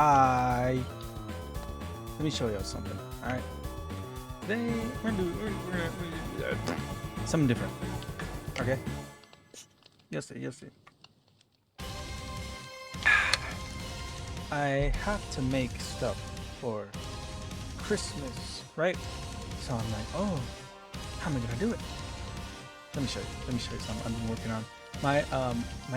Hi. Let me show you something. All right. Today we're gonna do something different. Okay. You'll see. You'll see. I have to make stuff for Christmas, right? So I'm like, oh, how am I gonna do it? Let me show you. Let me show you something I've been working on. My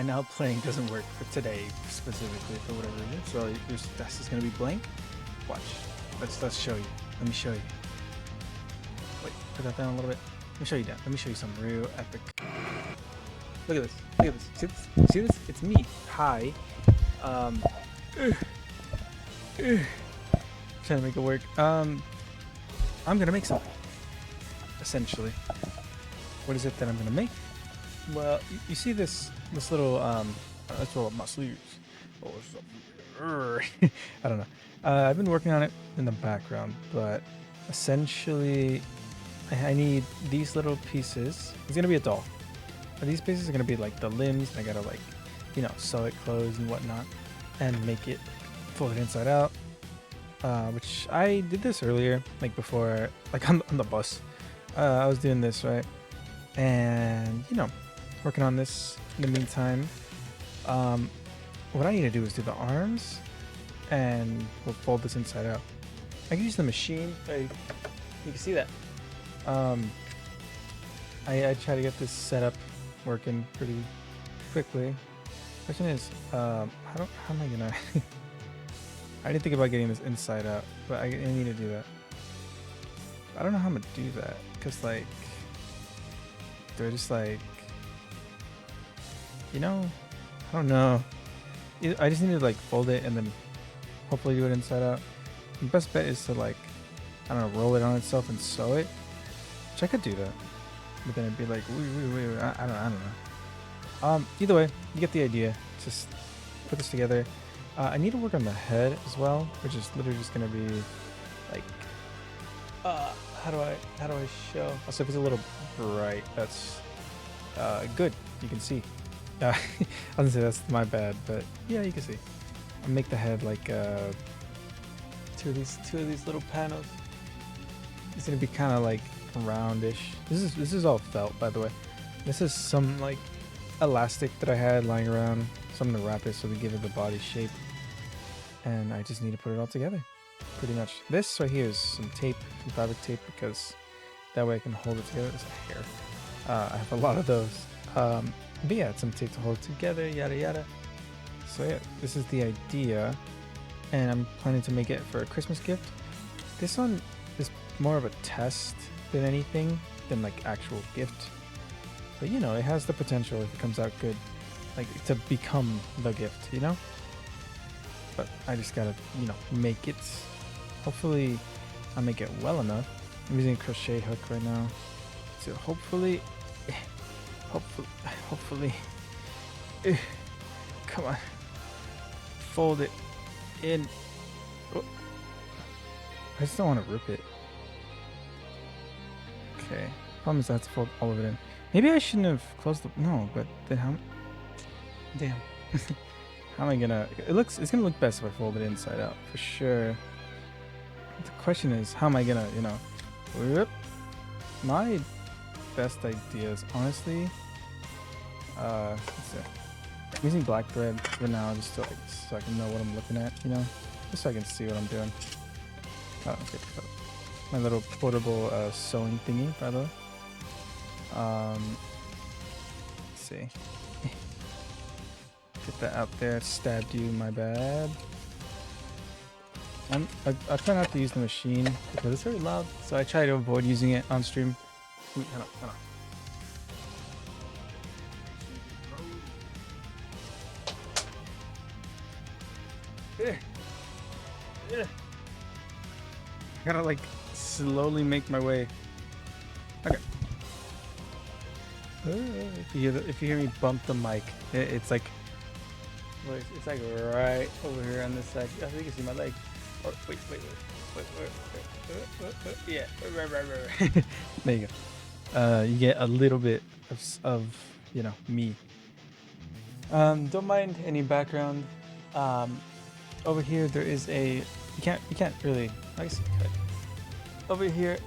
now playing doesn't work for today specifically for whatever reason. So that's just gonna be blank. Watch. Let's show you. Let me show you. Wait, put that down a little bit. Let me show you down. Let me show you something real epic. Look at this. Look at this. See this? See this? It's me. Hi. Trying to make it work. I'm gonna make something. Essentially. What is it that I'm gonna make? Well, you see this little let's roll up my sleeves. Oh, I don't know. I've been working on it in the background, but essentially I need these little pieces. It's gonna be a doll. These pieces are gonna be like the limbs, and I gotta like, sew it closed and whatnot, and make it fold it inside out. Which I did this earlier, like before, like on the bus. I was doing this, right? And working on this in the meantime. What I need to do is do the arms, and we'll fold this inside out. I can use the machine. You can see that. I try to get this set up working pretty quickly. Question is, how am I gonna? I didn't think about getting this inside out, but I need to do that. I don't know how I'm gonna do that, cause like, do I just like, I don't know. I just need to like fold it and then hopefully do it inside out. The best bet is to like, I don't know, roll it on itself and sew it. Which I could do that, but then it'd be like, wait, I don't know. Either way, you get the idea. Just put this together. I need to work on the head as well, which is literally just gonna be like, how do I show? Also, if it's a little bright, that's good. You can see. I was gonna say that's my bad, but yeah, you can see. I'll make the head like two of these little panels. It's gonna be kind of like roundish. This is all felt, by the way. This is some like elastic that I had lying around. Something to wrap it so we give it the body shape. And I just need to put it all together. Pretty much. This right here is some tape, some fabric tape, because that way I can hold it together. It's a hair. I have a lot of those. But yeah, it's some tape to hold it together, yada yada. So yeah, this is the idea. And I'm planning to make it for a Christmas gift. This one is more of a test than anything, than like actual gift. But it has the potential if it comes out good, like to become the gift, But I just gotta, make it. Hopefully I'll make it well enough. I'm using a crochet hook right now. So hopefully, come on, fold it in. Oh. I just don't want to rip it. Okay, problem is I have to fold all of it in. Maybe I shouldn't have closed the, no, but then how, damn. How am I gonna, it's gonna look best if I fold it inside out, for sure. The question is, how am I gonna, whoop. My best ideas, honestly, let's see. I'm using black thread for now, just to, so I can know what I'm looking at, just so I can see what I'm doing. Oh, okay, my little portable sewing thingy, by the way. Let's see. Get that out there. Stabbed you. My bad. I try not to use the machine because it's very loud, so I try to avoid using it on stream. Hold on. Yeah. I gotta like slowly make my way. Okay. If you hear me bump the mic, it's like. It's like right over here on this side. I think you can see my leg. Oh, wait. Yeah, right. There you go. You get a little bit of me. Don't mind any background. over here there is a, you can't really, I guess you could. Over here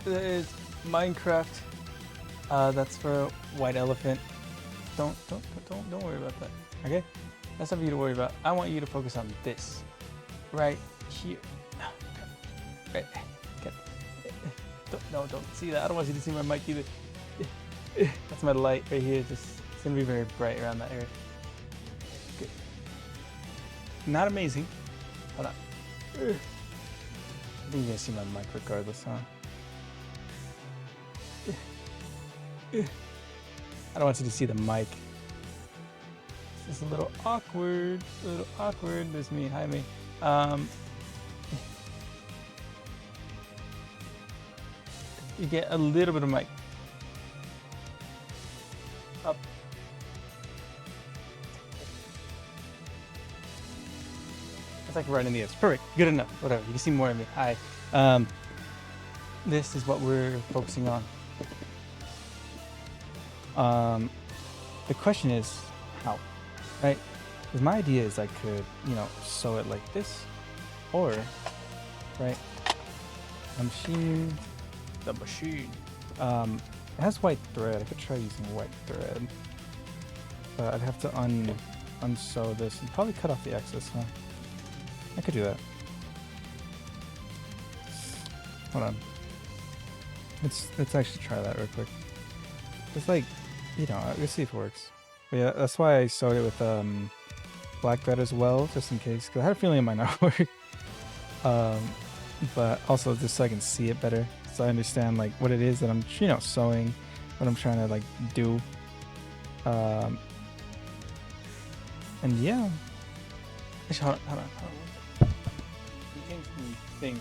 there is Minecraft. That's for white elephant. Don't worry about that. Okay? That's not for you to worry about. I want you to focus on this. Right here. Right. Okay. Don't see that. I don't want you to see my mic either. That's my light right here. Just, it's gonna be very bright around that area. Okay. Not amazing. Hold on. I think you guys see my mic regardless, huh? I don't want you to see the mic. It's just a little awkward. A little awkward. There's me. Hi, me. You get a little bit of mic. Up. It's like right in the edge. Perfect. Good enough. Whatever. You can see more of me. Hi. This is what we're focusing on. The question is how, right? Because my idea is I could, you know, sew it like this, or, right? The machine. It has white thread. I could try using white thread, but I'd have to unsew this and probably cut off the excess. Huh? I could do that. Hold on. Let's actually try that real quick. It's like, you know, let's see if it works. But yeah, that's why I sewed it with black thread as well, just in case. Because I had a feeling it might not work. But also just so I can see it better, so I understand like what it is that I'm, you know, sewing, what I'm trying to like do. And yeah. Actually, hold on. You changed the thing.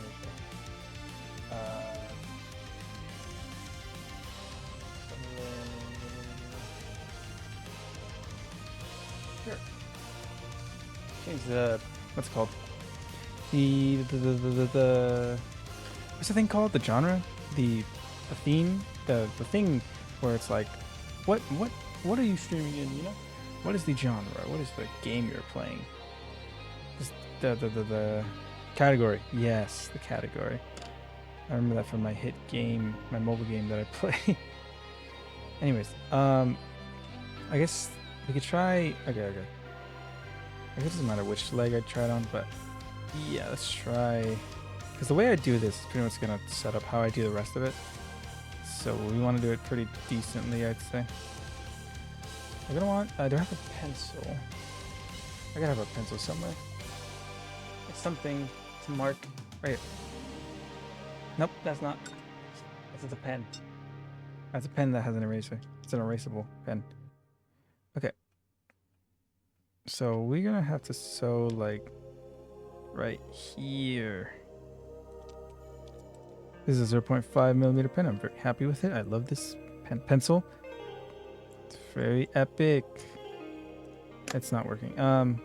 Here. Change the, what's it called? The what's the thing called? The genre? The theme? The thing where it's like, what are you streaming in, you know? What is the genre? What is the game you're playing? The category. Yes, the category. I remember that from my hit game, my mobile game that I play. Anyways, I guess we could try. Okay. I guess it doesn't matter which leg I tried on, but yeah, let's try. Because the way I do this is pretty much gonna set up how I do the rest of it. So we want to do it pretty decently, I'd say. I'm gonna want. Do I have a pencil? I gotta have a pencil somewhere. It's something to mark. Right here. Nope, that's not. This is a pen. That's a pen that has an eraser. It's an erasable pen. Okay. So we're gonna have to sew like right here. This is a 0.5 millimeter pen. I'm very happy with it. I love this pencil. It's very epic. It's not working. But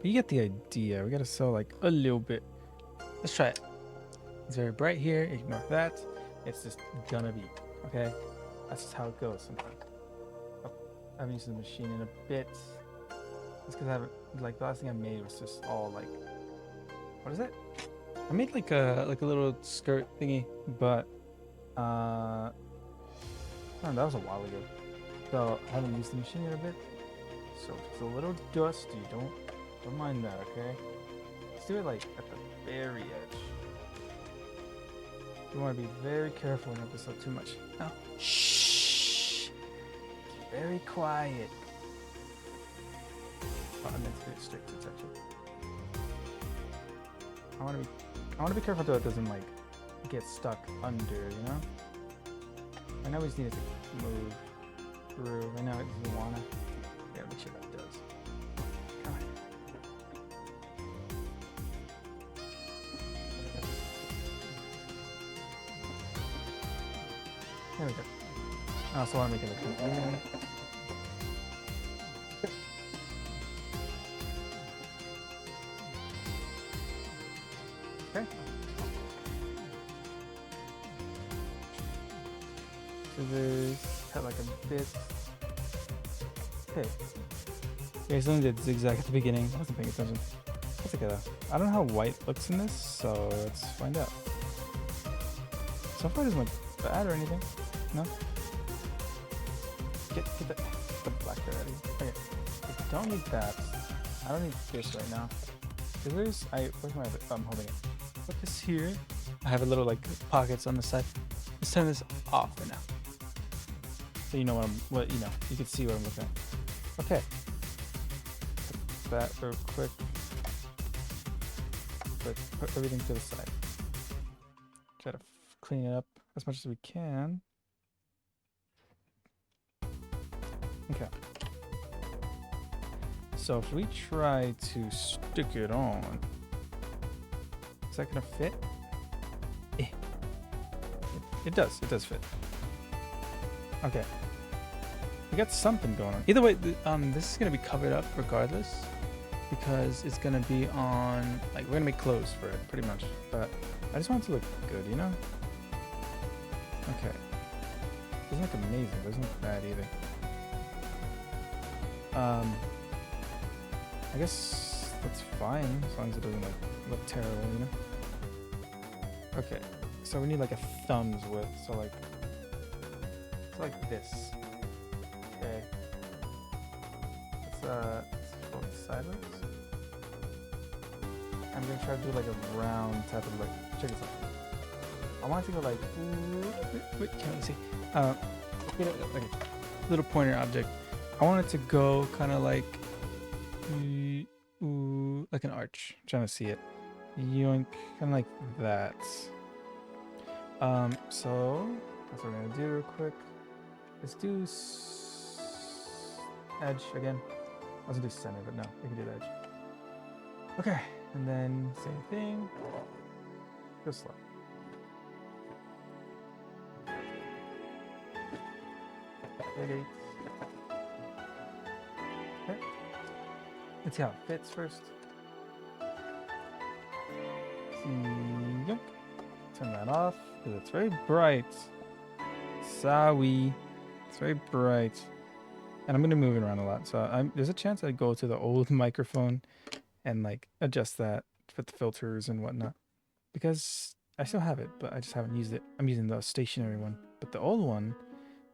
you get the idea. We gotta sew like a little bit. Let's try it. It's very bright here. Ignore that. It's just gonna be, okay? That's just how it goes sometimes. Oh, I haven't used the machine in a bit. It's because I haven't, like, the last thing I made was just all like, what is it? I made like a little skirt thingy, but I don't know, that was a while ago. So I haven't used the machine in a bit. So if it's a little dusty, don't mind that, okay? Let's do it like at the very edge. You want to be very careful not to sew too much. No. Shh. Very quiet. Oh, I meant to do it straight to the section. I want to be careful so it doesn't like get stuck under, you know? I know we just need it to move through. I know it doesn't want to. Gotta make sure that does. Come on. There we go. I also want to make it a clean. Okay. Scissors, cut like a bit. Okay. Okay, so I did zigzag at the beginning. I wasn't paying attention. That's okay though. I don't know how white looks in this, so let's find out. So far it doesn't look bad or anything. No? Get the black there ready. Okay. I don't need that. I don't need this right now. Where's my I'm holding it. Put this here. I have a little like pockets on the side. Let's turn this off right now. So you know you can see what I'm looking at. Okay. Put that real quick. Put everything to the side. Try to clean it up as much as we can. Okay. So if we try to stick it on, is that gonna fit? It does fit. Okay. We got something going on. Either way, this is gonna be covered up regardless, because it's gonna be on, like, we're gonna make clothes for it pretty much. But I just want it to look good, you know? Okay. Doesn't look amazing, doesn't look bad either. I guess that's fine as long as it doesn't like look terrible, you know? Okay, so we need like a thumb's width, so like it's like this. Okay. Let's go sideways. I'm gonna try to do like a round type of look. Check this out. I want it to go like wait, can't really see. Okay, little pointer object. I want it to go kind of like like an arch. I'm trying to see it. Yoink, kind of like that. So that's what we're gonna do real quick. Let's do edge again. I was gonna do center, but no, we can do the edge. Okay, and then same thing. Go slow. Okay. Let's see how it fits first. Yoink. Turn that off because it's very bright. Sorry. It's very bright. And I'm going to move it around a lot. So there's a chance I go to the old microphone and like adjust that with the filters and whatnot. Because I still have it, but I just haven't used it. I'm using the stationary one. But the old one,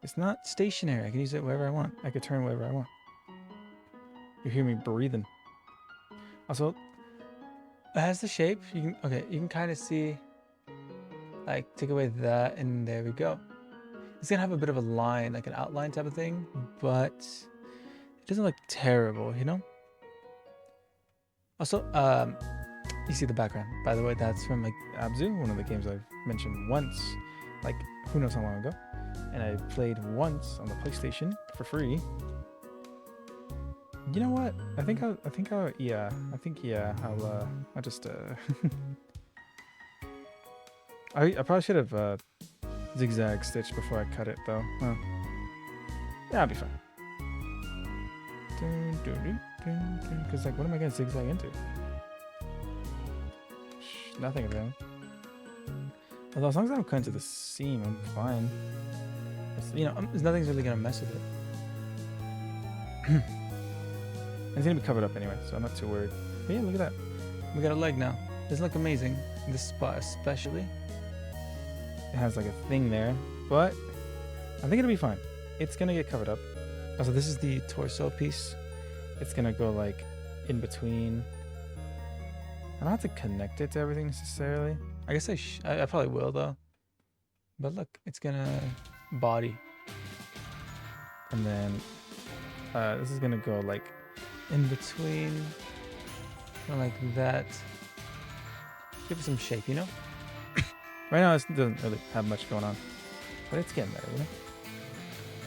it's not stationary. I can use it wherever I want. I can turn wherever I want. You hear me breathing. Also, it has the shape. You can kind of see, like, take away that, and there we go. It's gonna have a bit of a line, like an outline type of thing, but it doesn't look terrible, you know? Also, you see the background. By the way, that's from like Abzu, one of the games I've mentioned once, like who knows how long ago, and I played once on the PlayStation for free. You know what? I'll just I probably should have zigzag stitched before I cut it though. Yeah, I'll be fine. Because like, what am I gonna zigzag into? Nothing really. Although as long as I don't cut into the seam, I'm fine. You know, there's nothing's really gonna mess with it. It's gonna be covered up anyway, so I'm not too worried. But yeah, look at that. We got a leg now. Doesn't look amazing. In this spot especially. It has like a thing there, but I think it'll be fine. It's gonna get covered up. Also, this is the torso piece. It's gonna go like in between. I don't have to connect it to everything necessarily. I guess I probably will though. But look, it's gonna body. And then this is gonna go like in between, kind of like that. Give it some shape, you know? Right now, it doesn't really have much going on, but it's getting there, you know?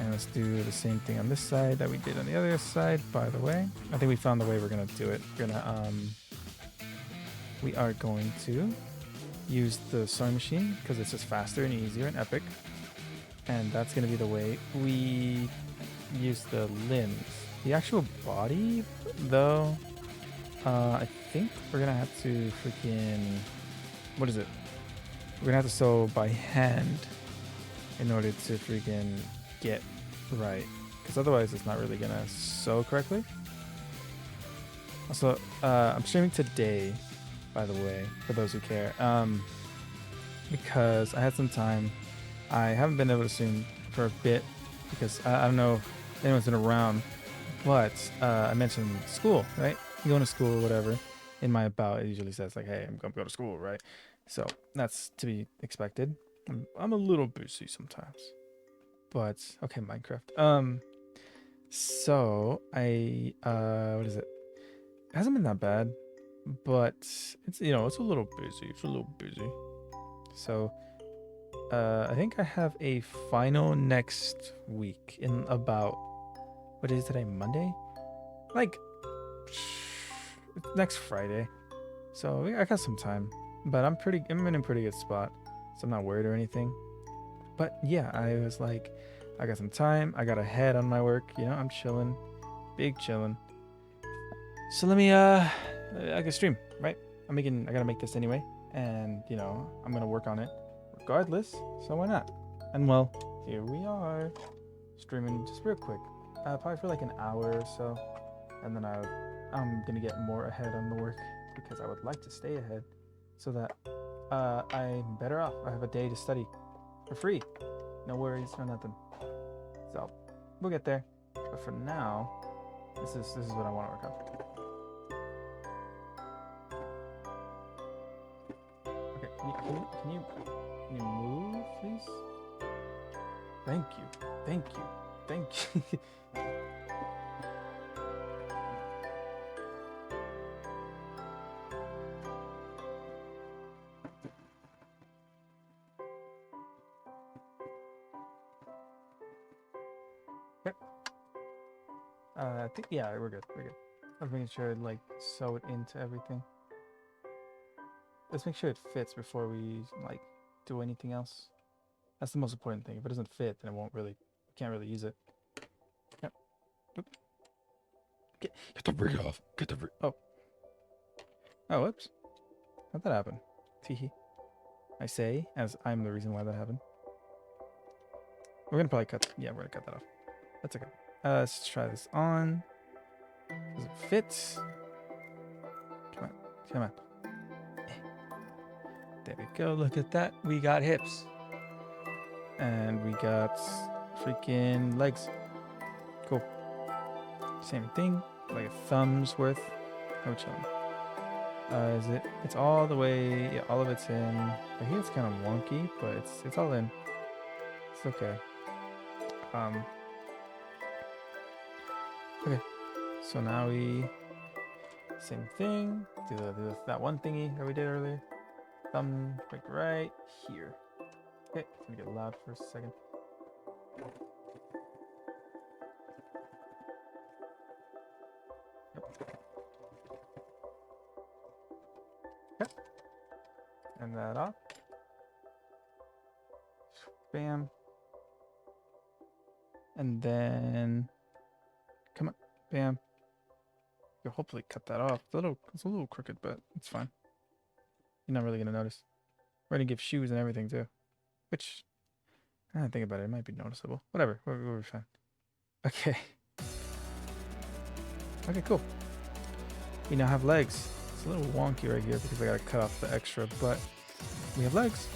And let's do the same thing on this side that we did on the other side, by the way. I think we found the way we're gonna do it. We are going to use the sewing machine because it's just faster and easier and epic. And that's gonna be the way we use the limbs. The actual body, though, I think we're gonna have to freaking, what is it? We're gonna have to sew by hand in order to freaking get right, because otherwise it's not really gonna sew correctly. Also, I'm streaming today, by the way, for those who care. Because I had some time. I haven't been able to stream for a bit because I don't know if anyone's been around, but I mentioned school, right? Going to school or whatever. In my about, it usually says like, "Hey, I'm going to go to school," right? So that's to be expected. I'm a little busy sometimes, but okay, Minecraft. So I what is it? It hasn't been that bad, but it's it's a little busy. It's a little busy. So I think I have a final next week in about what is today? Monday? Like next Friday. So I got some time, but I'm in a pretty good spot, so I'm not worried or anything. But yeah, I was like, I got some time. I got a head on my work. I'm chilling, big chilling. So let me I can stream, right? I gotta make this anyway, and I'm gonna work on it regardless. So why not? And well, here we are, streaming just real quick, probably for like an hour or so, and then I'm gonna get more ahead on the work because I would like to stay ahead, so that I'm better off. I have a day to study for free, no worries, no nothing. So we'll get there. But for now, this is what I want to work on. Okay, can you move, please? Thank you. Okay. I think we're good. I'm making sure to like sew it into everything. Let's make sure it fits before we like do anything else. That's the most important thing. If it doesn't fit, then we can't really use it. Yep. Oop. Get the rig off. Get the rig. Oh. Oh, whoops. How'd that happen? Teehee. I say, as I'm the reason why that happened. We're gonna probably we're gonna cut that off. That's okay. Let's try this on. Does it fit? Come on. There we go. Look at that. We got hips. And we got freaking legs. Cool. Same thing. Like a thumb's worth. How chilling. It's all the way, yeah, all of it's in. I hear it's kind of wonky, but it's all in. It's okay. Okay. So now same thing. Do that one thingy that we did earlier. Thumb right here. Okay, it's gonna get loud for a second. Yep. And that off. Bam. And then come on. Bam. You'll hopefully cut that off. It's a little crooked, but it's fine. You're not really gonna notice. We're gonna give shoes and everything too. Which, I don't think about it, it might be noticeable. Whatever, we're fine. Okay. Okay, cool. We now have legs. It's a little wonky right here because I gotta cut off the extra, but we have legs.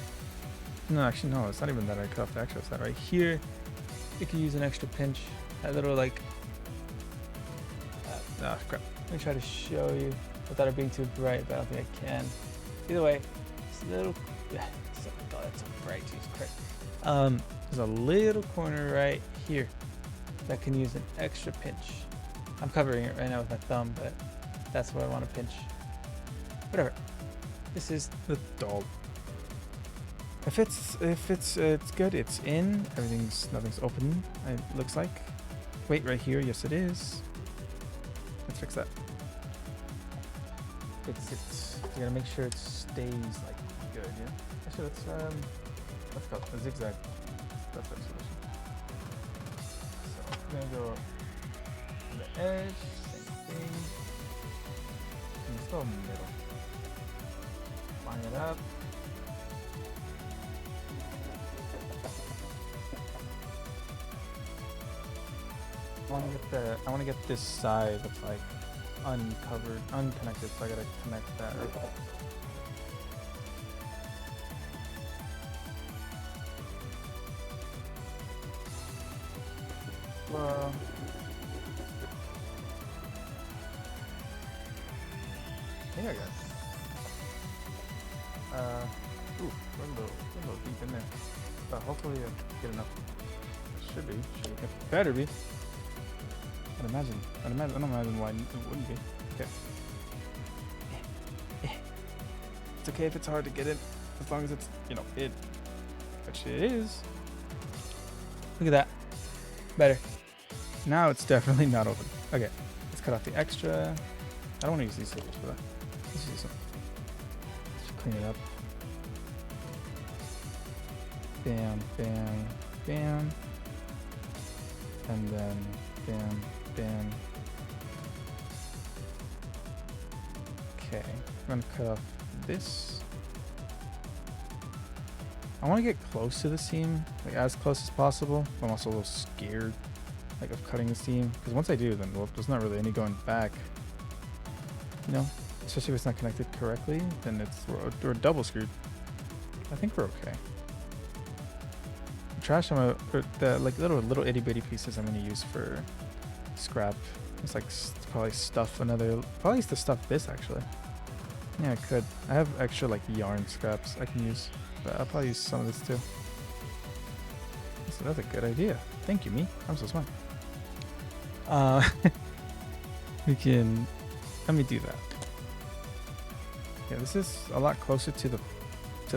No, actually, no, it's not even that I cut off the extra. It's that right here. You can use an extra pinch. That little like, crap. Let me try to show you without it being too bright, but I don't think I can. Either way, it's a little, that's so bright, Jesus Christ. There's a little corner right here that can use an extra pinch. I'm covering it right now with my thumb, but that's what I want to pinch. Whatever. This is the doll. If it's good, it's in. Nothing's open. It looks like. Wait, right here. Yes, it is. Let's fix that. You gotta make sure it stays like good, yeah. Actually, let's go a zigzag. That's our solution. So I'm gonna go to the edge, same thing. And let's go middle. Line it up. I want to get this side of like unconnected, so I gotta connect that. Well, I think I got it. Ooh, we're a little deep in there. But hopefully I get enough. Should be. It better be. I don't imagine why it wouldn't be. Okay. It's okay if it's hard to get in, as long as it's, in. Which it is. Look at that. Better. Now it's definitely not open. Okay, let's cut off the extra. I don't want to use these scissors for that. Let's use some. Let's clean it up. Bam, bam, bam. And then bam, bam. Okay, I'm gonna cut off this. I want to get close to the seam, like as close as possible. I'm also a little scared, like, of cutting the seam, because once I do, then there's not really any going back. Especially if it's not connected correctly, then we're double screwed. I think we're okay. Trash, the like little itty bitty pieces I'm gonna use for scrap. It's like probably probably to stuff this actually. Yeah, I could. I have extra like yarn scraps I can use, but I'll probably use some of this too. So that's a good idea. Thank you, me. I'm so smart. Let me do that. Yeah, this is a lot closer to the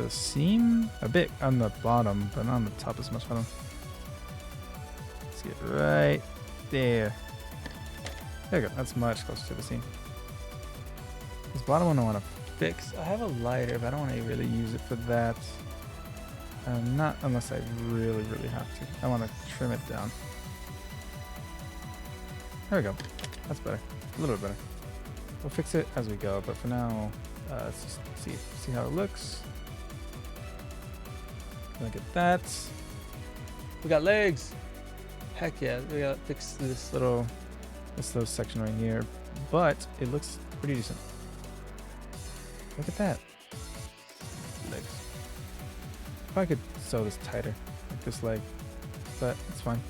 seam, a bit on the bottom, but not on the top as much. Let's get right there. There we go. That's much closer to the seam. This bottom one I want to fix. I have a lighter, but I don't want to really use it for that. Not unless I really, really have to. I want to trim it down. There we go. That's better. A little bit better. We'll fix it as we go, but for now, let's just see how it looks. Look at that. We got legs. Heck yeah, we gotta fix this little section right here, but it looks pretty decent. Look at that. Legs. Probably could sew this tighter, like this leg, but it's fine.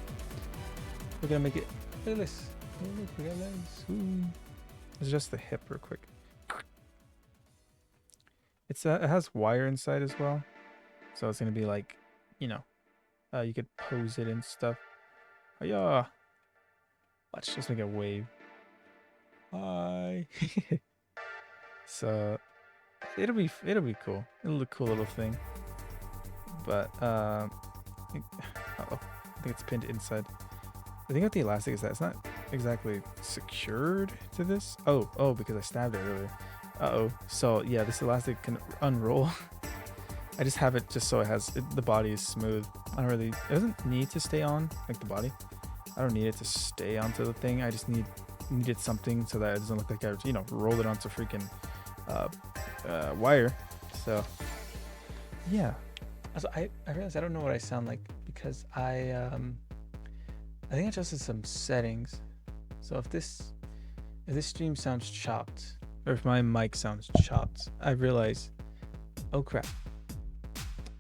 We're gonna make it. Look at this. Oh, look, we got legs. Ooh. Let's adjust the hip real quick. It has wire inside as well. So it's gonna be like, you could pose it and stuff. Oh yeah. Watch, just make a wave. Hi. So it'll be cool. It'll look a cool little thing. But I think it's pinned inside. The thing with the elastic is that it's not exactly secured to this. Oh, because I stabbed it earlier. So yeah, this elastic can unroll. I just have it just so the body is smooth. It doesn't need to stay on, like the body. I don't need it to stay onto the thing. I just needed something so that it doesn't look like I, rolled it onto freaking wire. So yeah. Also, I realized I don't know what I sound like because I think I adjusted some settings. So if this stream sounds chopped, or if my mic sounds chopped, I realize, oh crap.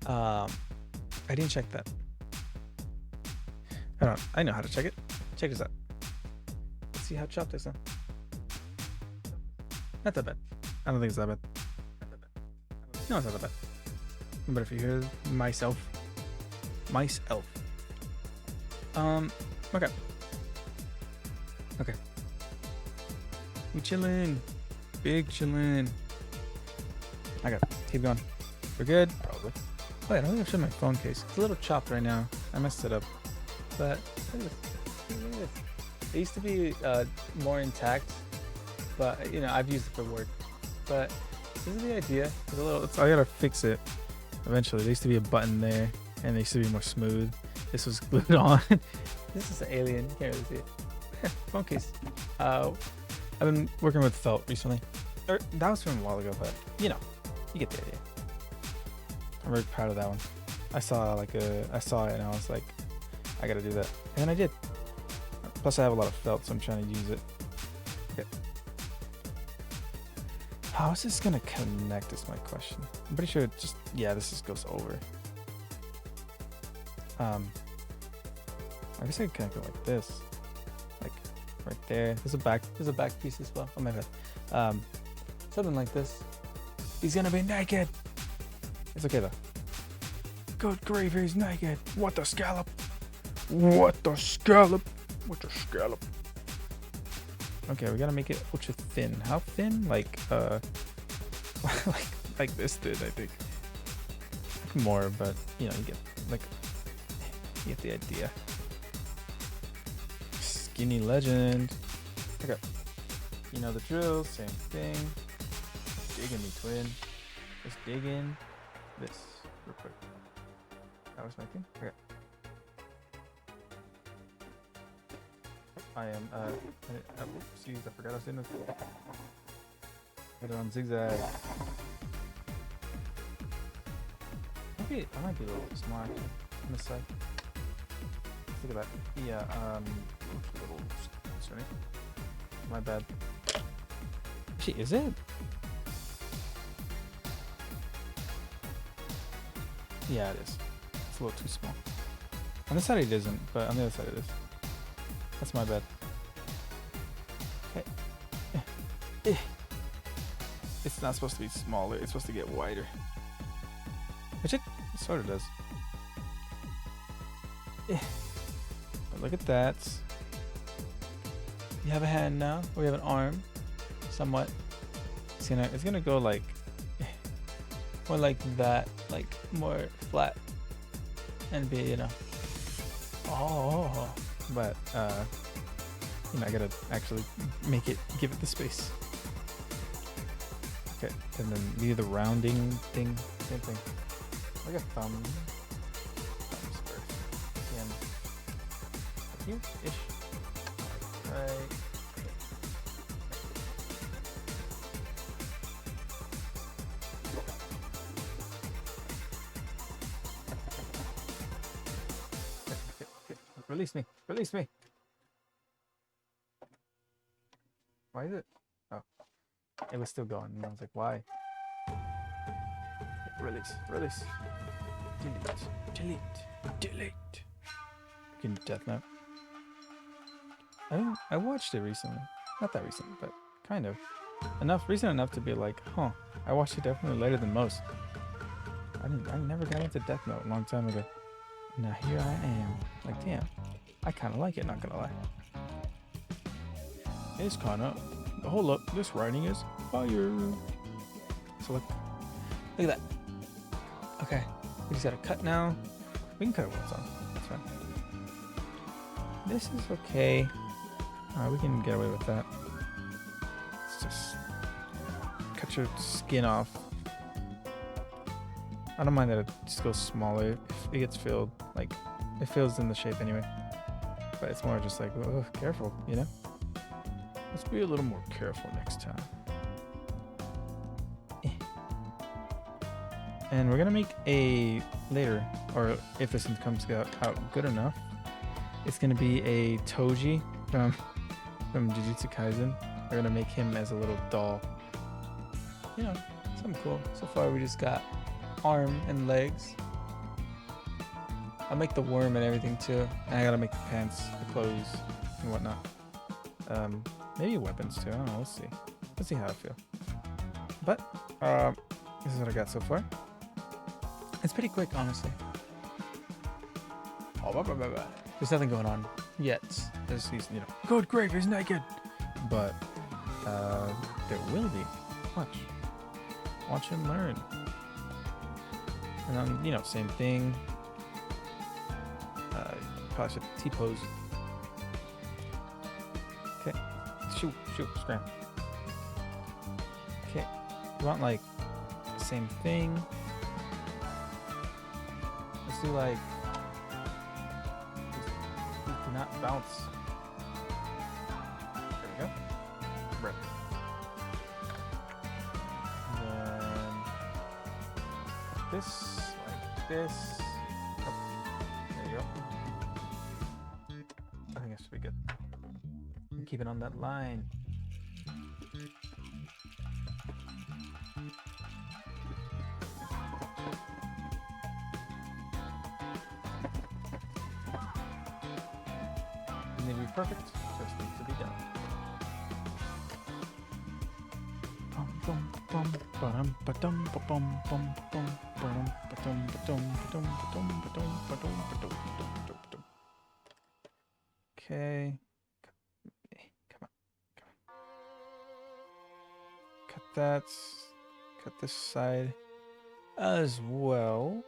I didn't check that. Hold on, I know how to check it. Check this out. Let's see how chopped I sound. Not that bad. I don't think it's that bad. No, it's not that bad. But if you hear myself. Okay. We chillin'. Big chillin'. Okay, keep going. We're good? Probably. Oh yeah, I don't think I've shown my phone case. It's a little chopped right now. I messed it up. But look at this. It used to be more intact, but I've used it for work. But this is the idea. I gotta fix it eventually. There used to be a button there, and they used to be more smooth. This was glued on. This is an alien. You can't really see it. Yeah, phone case. I've been working with felt recently. That was from a while ago, but you get the idea. I'm very proud of that one. I saw it and I was like, I gotta do that. And then I did. Plus I have a lot of felt, so I'm trying to use it. Okay. How is this gonna connect is my question. I'm pretty sure it just, yeah, this just goes over. I guess I can connect it like this. Like right there. There's a back piece as well. Oh my bad. Something like this. He's gonna be naked. It's okay though. Good grief, he's naked. What the scallop? What the scallop? What the scallop? Okay, we gotta make it ultra thin. How thin? Like like this did, I think. More, but you know, you get the idea. Skinny legend. Okay. You know the drill, same thing. Dig in me, twin. Let's dig in this real quick. That was my thing. Okay. I am jeez, I forgot I was doing this. Put it on zigzag. Maybe I might be a little bit smart on this side. Look at that. Yeah, sorry. My bad. Actually, is it? Yeah, it is. It's a little too small. On this side it isn't, but on the other side it is. That's my bad. Okay. It's not supposed to be smaller, it's supposed to get wider. Which it sort of does. But look at that. You have a hand now. We have an arm. Somewhat. It's gonna go like more like that, like more flat, and be, you know. Oh, but you know, I gotta actually make it, give it the space. Okay, and then do the rounding thing, same thing. Like a thumb. Thumbs first. Again. Here-ish. Right. Release me. Release me. Why is it? Oh. It was still going. And I was like, why? Release. Release. Delete. Delete. Delete. Freaking Death Note. I watched it recently. Not that recent, but kind of. Recent enough to be like, huh. I watched it definitely later than most. I never got into Death Note a long time ago. Now here I am. Like, damn. I kind of like it, not gonna lie. It's kind of... Hold up, this writing is fire. So look at that. Okay, we just gotta cut now. We can cut it while it's on. That's fine. This is okay. We can get away with that. Let's just cut your skin off. I don't mind that it just goes smaller if it gets filled. Like, it fills in the shape anyway. But it's more just like, oh, careful, you know? Let's be a little more careful next time. And we're gonna make a later, or if this one comes out good enough, it's gonna be a Toji from Jujutsu Kaisen. We're gonna make him as a little doll. You know, something cool. So far we just got arm and legs. I'll make the worm and everything too. And I gotta make the pants, the clothes, and whatnot. Maybe weapons too. I don't know. We'll see. Let's see how I feel. But this is what I got so far. It's pretty quick, honestly. There's nothing going on yet. There's these, you know, good grief, he's naked. But there will be. Watch and learn. And then, you know, same thing. Probably should T-pose. Okay. Shoot, scram. Okay. You want like the same thing. Let's do like, these do not bounce. There we go. Breath. And then this, like this. There you go. I think that should be good. Keep it on that line. perfect. Just needs to be done. Okay. Come on. Cut that. Cut this side as well.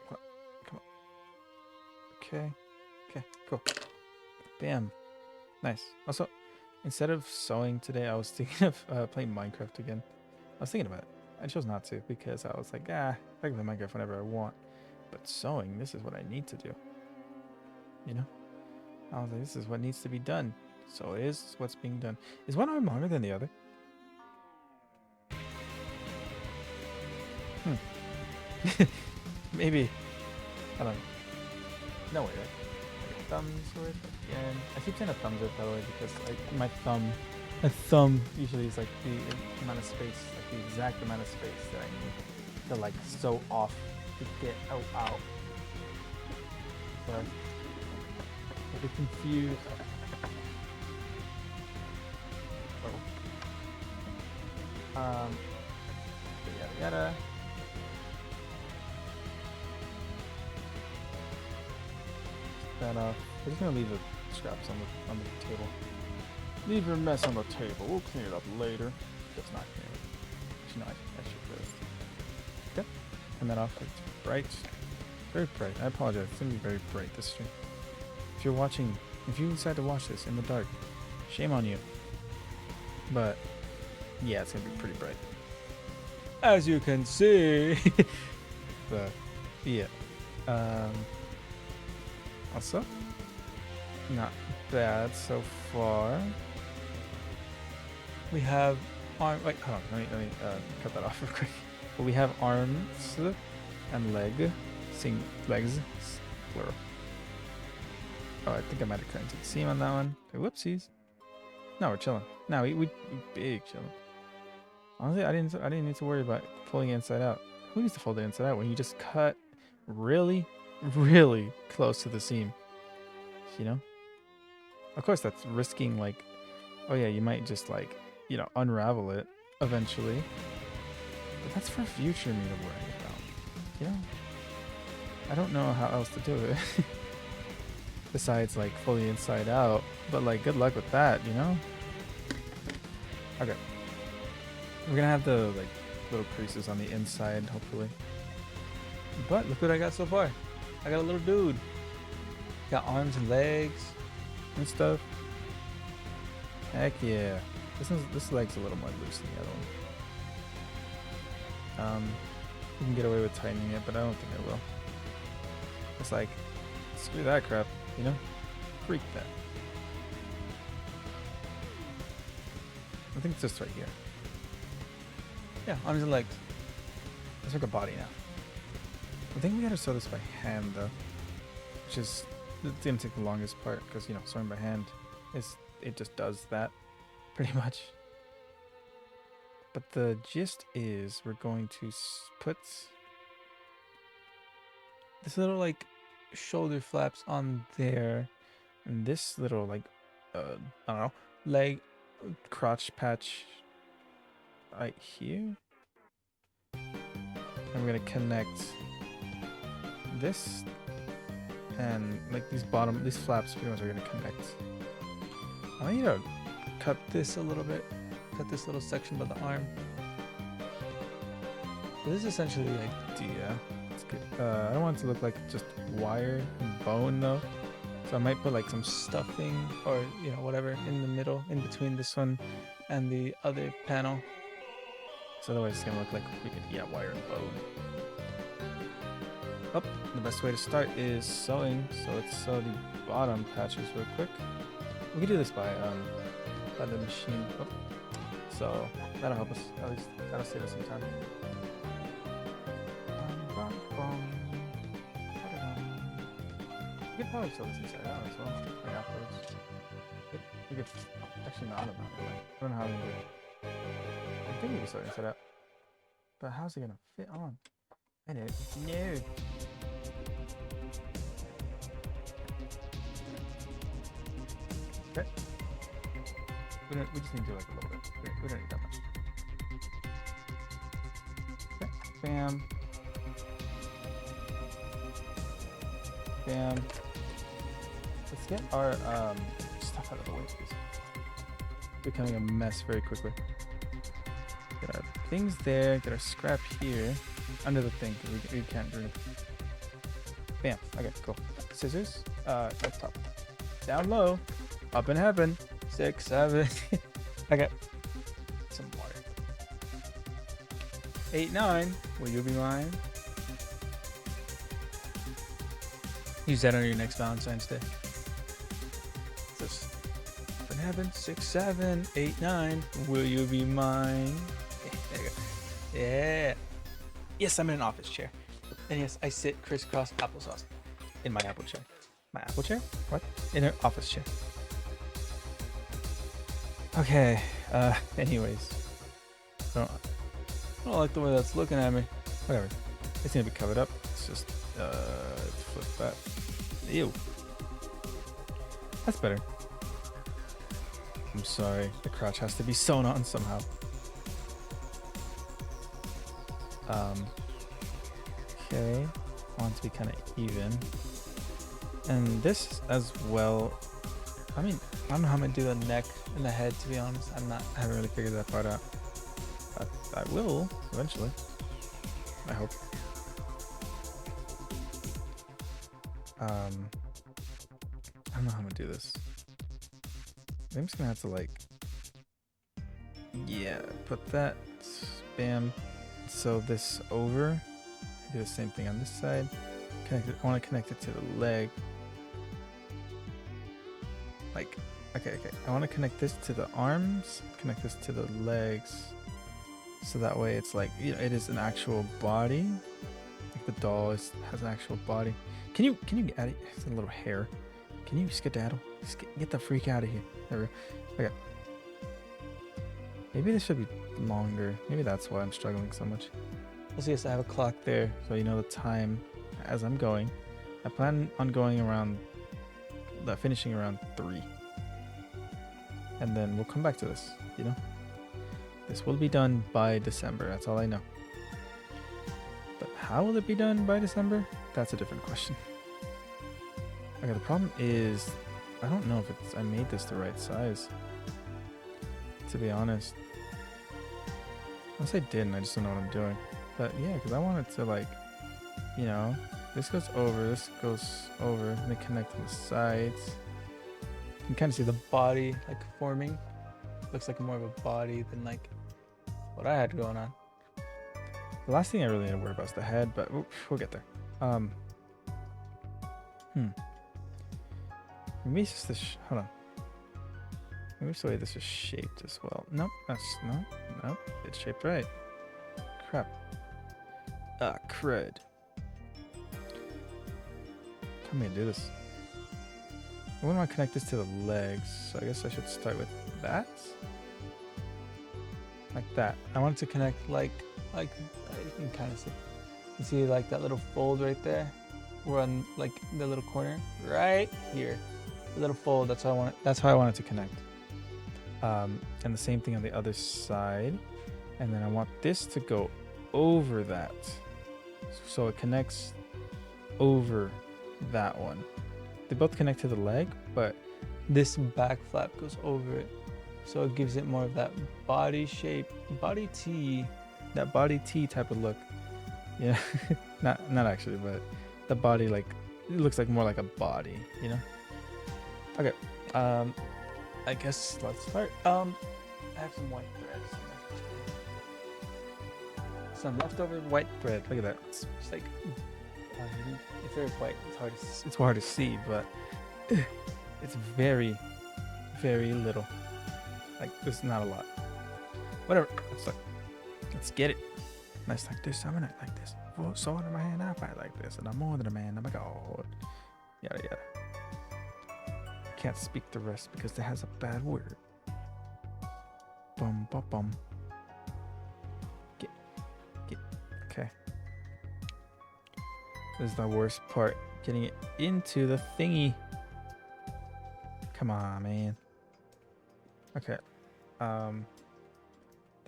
Come on. Okay. Okay, cool. Bam. Nice. Also, instead of sewing today, I was thinking of playing Minecraft again. I was thinking about it. I chose not to because I was like, I can play Minecraft whenever I want. But sewing, this is what I need to do. You know? I was like, this is what needs to be done. So it is what's being done. Is one arm longer than the other? Maybe. I don't know. No way, right? Thumbs with again. I keep saying a thumbs with, by the way, because my thumb usually is like the amount of space, like the exact amount of space that I need to like sew off to get out. So I get confused. Yada. That off. We're just gonna leave the scraps on the table. Leave your mess on the table. We'll clean it up later. That's not clean it. Actually, no, I should do it. Okay. Turn that off. It's bright. Very bright. I apologize. It's gonna be very bright this stream. If you decide to watch this in the dark, shame on you. But yeah, it's gonna be pretty bright, as you can see. But yeah. Also, not bad so far. We have arm. Wait, hold on. Let me cut that off real quick. But we have arms and legs, plural. Oh, I think I might have cut into the seam on that one. Okay, whoopsies. No, we're chilling. No, we big chilling. Honestly, I didn't need to worry about pulling it inside out. Who needs to fold it inside out when you just cut really close to the seam? You know? Of course, that's risking like, oh yeah, you might just like, you know, unravel it eventually. But that's for future me to worry about. You know? I don't know how else to do it. Besides like fully inside out. But like, good luck with that, you know? Okay. We're gonna have the like little creases on the inside, hopefully. But look what I got so far. I got a little dude. Got arms and legs and stuff. Heck yeah. This leg's a little more loose than the other one. You can get away with tightening it, but I don't think I will. It's like, screw that crap, you know? Freak that. I think it's just right here. Yeah, arms and legs. Let's make a body now. I think we gotta sew this by hand though, which is it's gonna take the longest part because, you know, sewing by hand it just does that pretty much. But the gist is we're going to put this little like shoulder flaps on there, and this little like I don't know, leg crotch patch right here, and we're gonna connect this, and like these flaps pretty much are gonna connect. I need to cut this a little bit, cut this little section by the arm. But this is essentially the idea. It's good. I don't want it to look like just wire and bone though, so I might put like some stuffing or, you know, whatever in the middle, in between this one and the other panel. So otherwise it's gonna look like wire and bone. Oh, the best way to start is sewing, so let's sew the bottom patches real quick. We can do this by the machine. Oh. So that'll help us, at least that'll save us some time. We could probably sew this inside out as well, right afterwards. We could, actually no, I don't know. I don't know how we do it. I think we can sew it inside out. But how's it gonna fit on? I don't know. Okay. We just need to do like a little bit. We don't need that much. Okay. Bam. Bam. Let's get our stuff out of the way, please. Becoming a mess very quickly. Get our things there. Get our scrap here. Under the thing, because we can't do anything. Bam. Okay, cool. Scissors. Up top. Down low. Up in heaven. 6, 7. Okay. Some water. 8, 9. Will you be mine? Use that on your next Valentine's Day. Just up in heaven. 6, 7, 8, 9. Will you be mine? There you go. Yeah. Yes, I'm in an office chair. And yes, I sit crisscross applesauce in my apple chair. My apple chair? What? In an office chair. Okay. Anyways. I don't like the way that's looking at me. Whatever. It's gonna be covered up. It's just flip that. Ew. That's better. I'm sorry. The crotch has to be sewn on somehow. Okay. I want it to be kind of even. And this as well. I mean, I don't know how I'm gonna do the neck and the head, to be honest. I haven't really figured that part out. But I will eventually. I hope. I don't know how I'm gonna do this. I'm just gonna have to like, yeah, put that, bam. So this over. Do the same thing on this side. Connect it. I want to connect it to the leg. Like, okay. I want to connect this to the arms. Connect this to the legs. So that way it's like, you know, it is an actual body. Like the doll has an actual body. Can you get out of here? It's a little hair. Can you skedaddle? Get the freak out of here. There we go. Okay. Maybe this should be longer. Maybe that's why I'm struggling so much. Also, yes, I have a clock there, so you know the time as I'm going. I plan on going around, finishing around 3. And then we'll come back to this, you know? This will be done by December, that's all I know. But how will it be done by December? That's a different question. Okay, the problem is, I don't know if I made this the right size. To be honest. Unless I didn't, I just don't know what I'm doing. But yeah, because I want it to like, you know, this goes over, and they connect on the sides. You can kind of see the body like forming. Looks like more of a body than like what I had going on. The last thing I really need to worry about is the head, but we'll get there. Maybe it's just this. Hold on. Maybe it's the way this is shaped as well. Nope, nope. It's shaped right. Crap. Ah, crud. Come here, do this. I wouldn't want to connect this to the legs, so I guess I should start with that. Like that. I want it to connect like you can kind of see. You see like that little fold right there? We're on like the little corner right here. The little fold, that's how I want it to connect. And the same thing on the other side. And then I want this to go over that. So it connects over that one. They both connect to the leg, but this back flap goes over it. So it gives it more of that body shape, body T type of look. Yeah, not actually, but the body, like, it looks like more like a body, you know? Okay, I guess let's start. I have some white thread. Some leftover white thread. Look at that. It's like, if there's white, it's hard to see, but it's very, very little. Like, there's not a lot. Whatever. Let's get it. Nice like this. I'm gonna like this. For a sword in my hand, I fight like this, and I'm more than a man. I'm a god. Yada yada. Can't speak the rest because it has a bad word. Bum bum bum. Get. Okay. This is the worst part. Getting it into the thingy. Come on, man. Okay. The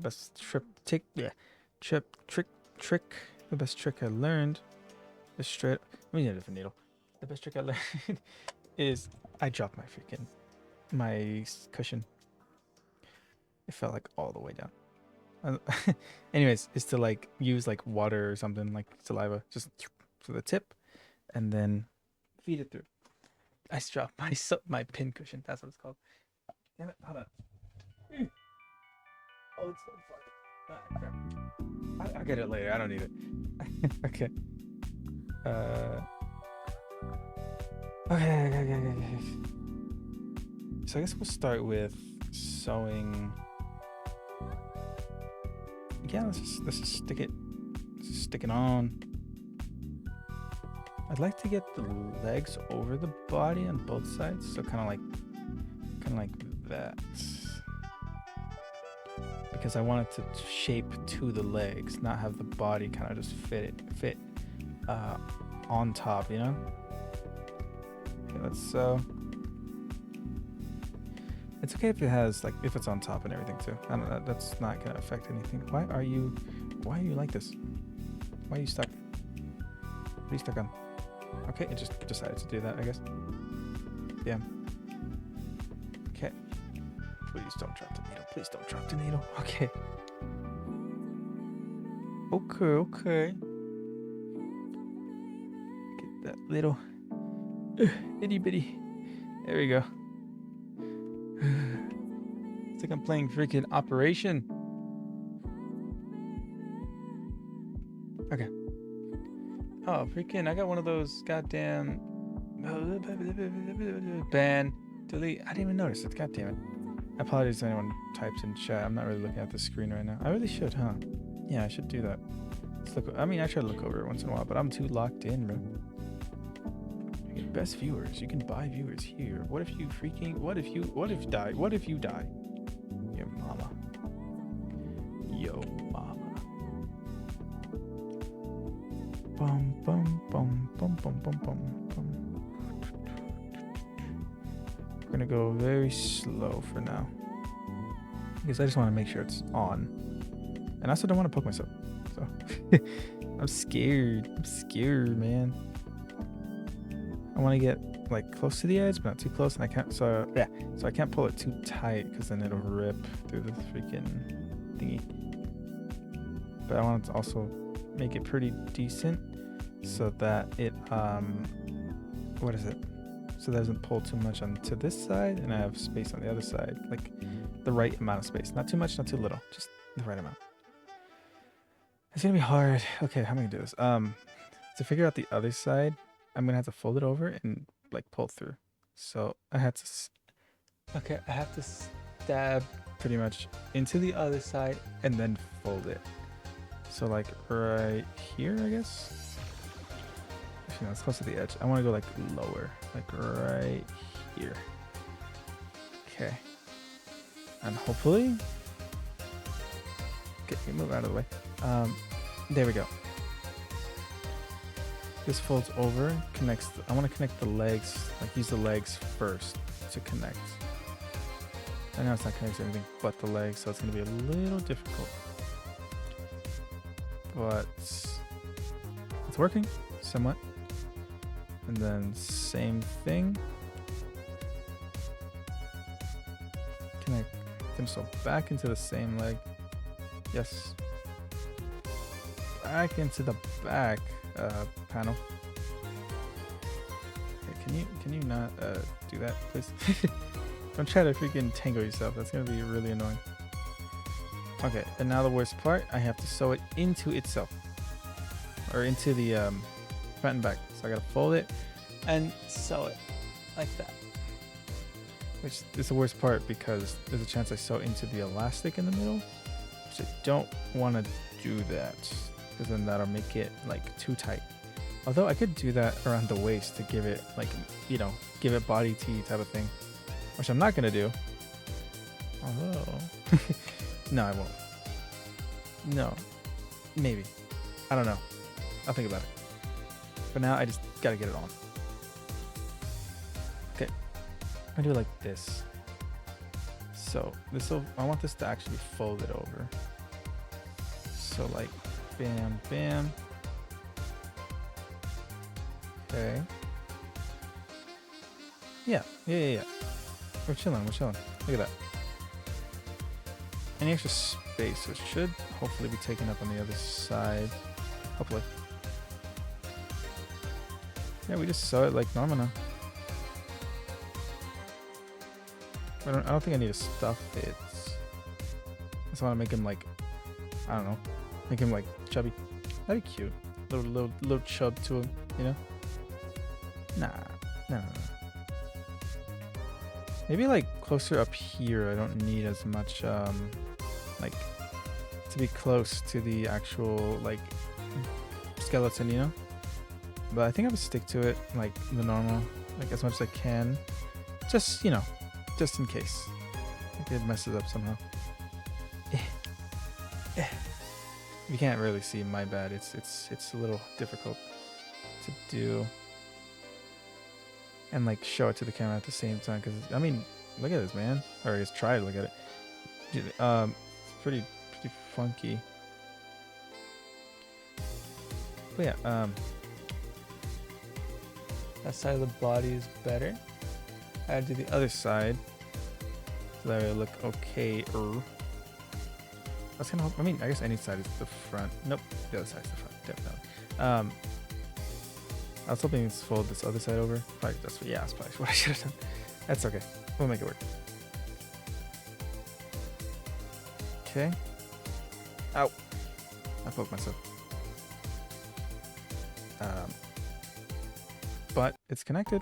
best trick. The best trick I learned is straight. We need a different needle. The best trick I learned is I dropped my cushion. It fell like all the way down. Anyways, is to like use like water or something like saliva, just to the tip, and then feed it through. I dropped my pin cushion. That's what it's called. Damn it! Hold on. Oh, it's so funny. Ah, crap. I'll get it later. I don't need it. Okay. Okay. So I guess we'll start with sewing. Yeah, let's just stick it. Just stick it on. I'd like to get the legs over the body on both sides, so kind of like that. Because I want it to shape to the legs, not have the body kind of just fit on top, you know? Okay, let's sew. It's okay if it has if it's on top and everything too. I don't know, that's not gonna affect anything. Why are you like this? Why are you stuck? What are you stuck on? Okay, it just decided to do that, I guess. Damn. Okay. Please don't drop the needle. Please don't drop the needle. Okay. Okay. Get that little itty bitty. There we go. It's like I'm playing freaking Operation. Okay. Oh, freaking, I got one of those goddamn ban, delete. I didn't even notice it. God damn it. I apologize if anyone types in chat. I'm not really looking at the screen right now. I really should, huh? Yeah, I should do that. Let's look. I mean, I try to look over it once in a while, but I'm too locked in, bro. Best viewers. You can buy viewers here. What if you die? Your mama. Yo mama. Bum bum bum bum bum bum bum bum. We're gonna go very slow for now, because I just want to make sure it's on, and I also don't want to poke myself. So I'm scared, man. I want to get close to the edge, but not too close, and I can't. So I can't pull it too tight, because then it'll rip through the freaking thingy. But I want to also make it pretty decent, so that it so that doesn't pull too much onto this side, and I have space on the other side, like the right amount of space, not too much, not too little, just the right amount. It's gonna be hard. Okay, how am I gonna do this? To figure out the other side, I'm gonna have to fold it over and pull through. So I have to stab pretty much into the other side and then fold it. So right here, I guess. Actually, no, it's close to the edge. I want to go lower, right here. Okay. And hopefully, okay, move out of the way. There we go. This folds over, connects. I want to connect the legs, use the legs first to connect. I know it's not connecting anything but the legs, so it's going to be a little difficult. But it's working somewhat. And then same thing. Connect them so back into the same leg. Yes. Back into the back panel. Okay, can you not do that, please? Don't try to freaking tangle yourself. That's gonna be really annoying. Okay, and now the worst part, I have to sew it into itself, or into the front and back. So I gotta fold it and sew it like that, which is the worst part, because there's a chance I sew into the elastic in the middle, which I don't want to do that, because then that'll make it too tight. Although I could do that around the waist to give it give it body tee type of thing, which I'm not gonna do. Although no, I won't. No, maybe, I don't know. I'll think about it. But now I just gotta get it on. Okay, I'm gonna do it like this. So I want this to actually fold it over. So like, bam, bam. Okay. Yeah. We're chilling. Look at that. Any extra space, so it should hopefully be taken up on the other side. Hopefully. Yeah, we just sew it like normal now. I don't think I need to stuff it. I just want to make him like, I don't know, make him like chubby. That'd be cute. Little chub to him, you know? No. Maybe like closer up here. I don't need as much, like, to be close to the actual like skeleton, you know? But I think I would stick to it like the normal, like as much as I can. Just, you know, just in case. Like it messes up somehow. You can't really see, my bad. It's a little difficult to do and like show it to the camera at the same time, because I mean, look at this, man. Or just try to look at it. It's pretty funky. But yeah, that side of the body is better. I had to do the other side so that would look okay. I was gonna, I mean, I guess any side is the front. Nope, the other side is the front, definitely. I was hoping to fold this other side over. Probably that's probably what I should have done. That's okay. We'll make it work. Okay. Ow! I poked myself. But it's connected.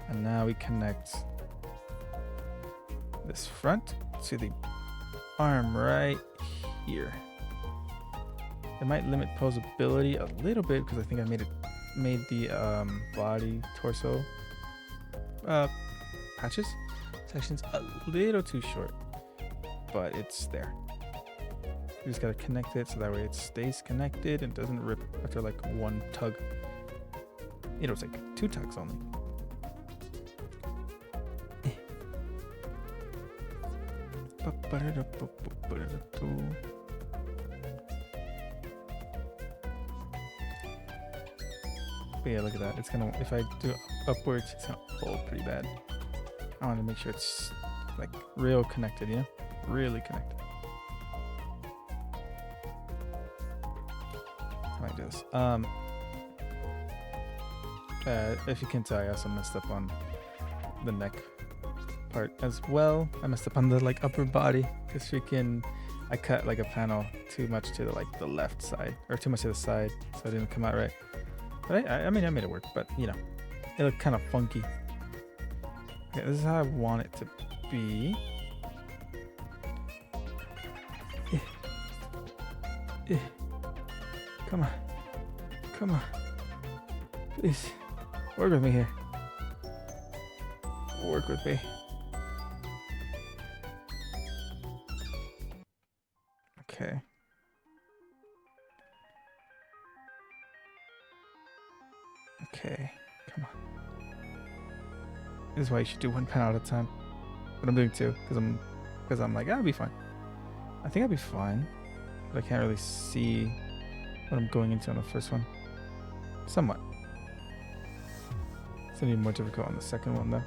And now we connect this front to the arm right here. It might limit posability a little bit because I think I made the body torso patches sections a little too short, but it's there. You just gotta connect it so that way it stays connected and doesn't rip after like one tug. It'll take 2 tugs only. But yeah, look at that. It's gonna, if I do it upwards, it's gonna fold pretty bad. I want to make sure it's like real connected, you know? Really connected. How do I do this? If you can tell, I also messed up on the neck part as well. I messed up on the like upper body because I cut like a panel too much to the left side, or too much to the side, so it didn't come out right. But I mean, I made it work, but you know, it looked kind of funky. Okay, this is how I want it to be. Come on, please, work with me here. Work with me. Okay. Okay, come on. This is why you should do 1 panel at a time. But I'm doing 2 because I'm like, I'll be fine. I think I'll be fine, but I can't really see what I'm going into on the first one. Somewhat. It's gonna be more difficult on the second one though.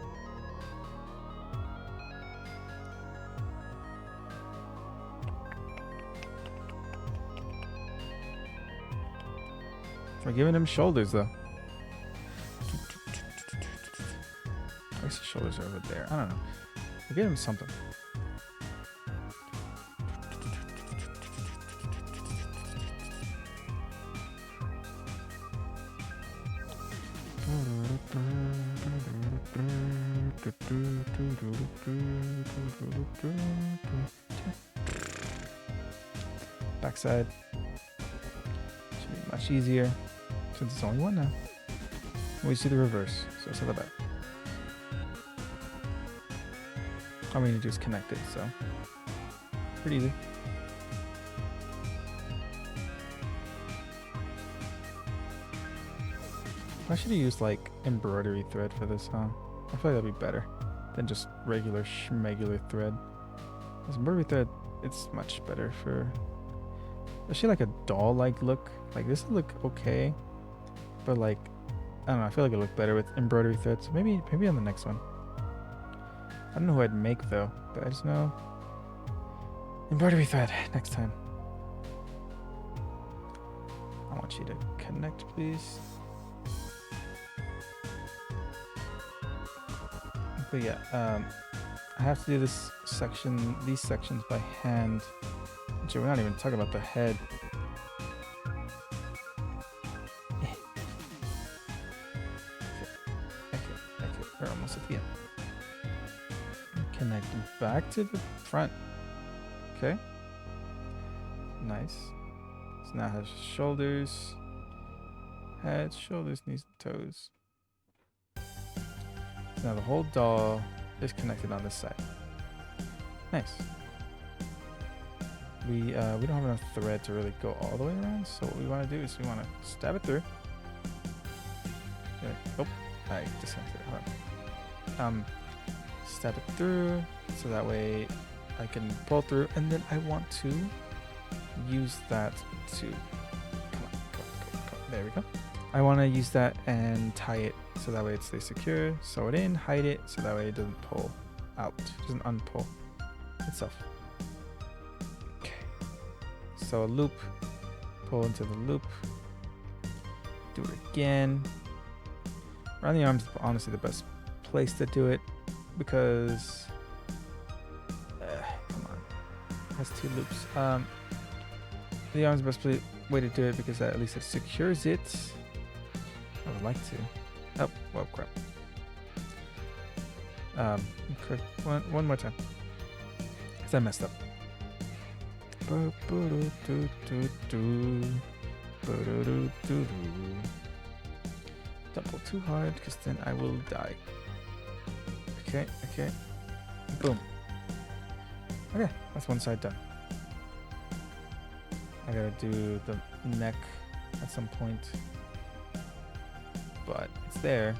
We're giving him shoulders though. I guess the shoulders are over there. I don't know. We'll give him something. Backside. Should be much easier since it's only 1 now. We see the reverse, so it's not that bad. All we need to do is connect it, so pretty easy. I should have used like embroidery thread for this, huh? I feel like that'd be better. than just regular schmegular thread. This embroidery thread, it's much better for, especially like a doll-like look. Like this would look okay, but like, I don't know, I feel like it look better with embroidery thread. So maybe on the next one. I don't know who I'd make though, but I just know embroidery thread next time. I want you to connect, please. But yeah, I have to do this section, these sections by hand. Actually, we're not even talking about the head. Okay, we're almost at the end. Connect back to the front. Okay. Nice. So now it has shoulders, head, shoulders, knees, and toes. Now the whole doll is connected on this side. Nice. We don't have enough thread to really go all the way around, so what we want to do is we want to stab it through. Oh, I disconnected it. Hold on. Stab it through, so that way I can pull through, and then I want to use that to come on. There we go. I want to use that and tie it so that way it stays secure. Sew it in, hide it, so that way it doesn't pull out, doesn't unpull itself. Okay. So a loop, pull into the loop, do it again. Around the arms is honestly the best place to do it because come on, it has two loops. The arms is the best way to do it because at least it secures it. I would like to. Oh, well, crap. One more time. Because I messed up. Don't pull too hard because then I will die. Okay. Boom. Okay, that's one side done. I gotta do the neck at some point. But it's there.